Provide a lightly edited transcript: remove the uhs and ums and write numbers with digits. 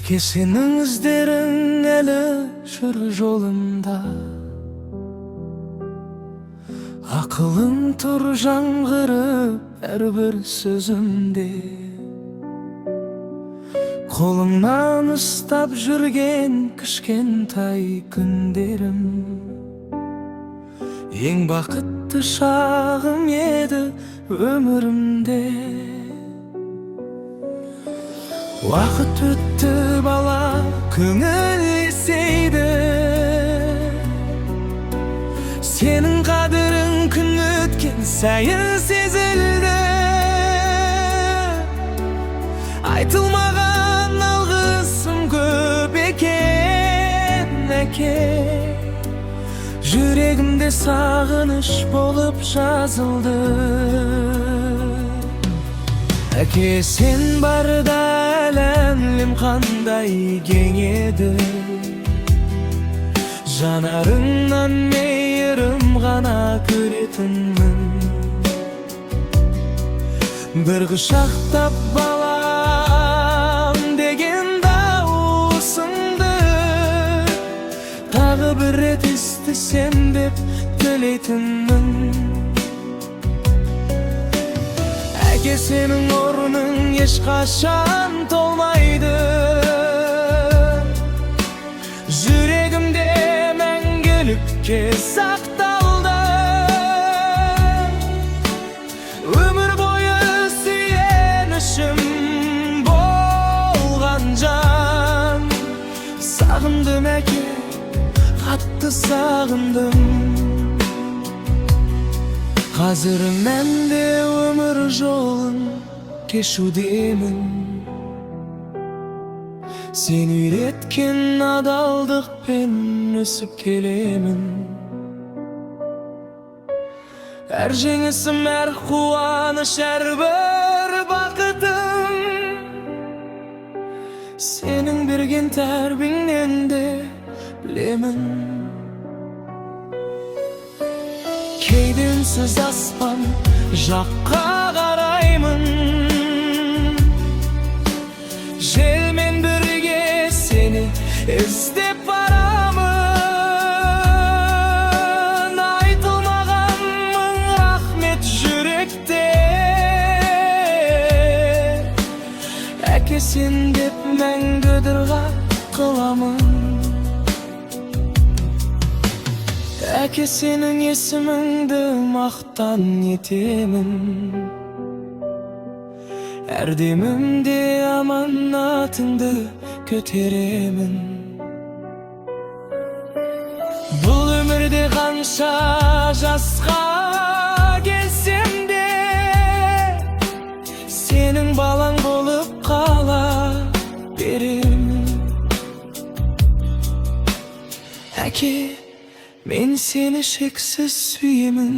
Әкесінің іздерін әлі жүр жолында, ақылың тұр жаңғырып әрбір сөзімде. Қолыңнан ұстап жүрген кішкентай күндерім, ең бақытты шағым еді өмірімде. Уақыт өтті бала, көңіл есейді, сенің қадірің күн өткен сайын сезілді. Айтылмаған алғысым көп екен, әке. Жүрегімде сағыныш болып жазылды. Әке, сен барда әлемім қандай кең еді, жанарыңнан мейірім ғана көретінмін. Бір құшақтап балам деген дауысыңды тағы бір рет естісем деп тілейтінмін. Әке, сенің орның ешқашан толмайды, жүрегімде мәңгілікке сақталды. Өмір бойы сүйенішім болған жан, сағындым әке, қатты сағындым. Қазір мен де өмір жолын кешудемін, сен үйреткен адалдықпен өсіп келемін. Әр жеңісім, әр қуаныш, әрбір бақытым сенің берген тәрбиеңнен де білемін. Кейде үнсіз аспан жаққа қараймын, желмен бірге сені іздеп барамын. Айтылмаған мың рахмет жүректе, әке, сен деп мәңгі дұға қыламын. Әке, сенің есіміңді мақтан етемін, әр демімде аманатыңды көтеремін. Бұл өмірде қанша жасқа келсем де сенің балаң болып қала беремін. Әке, мен сені шексіз сүйемін.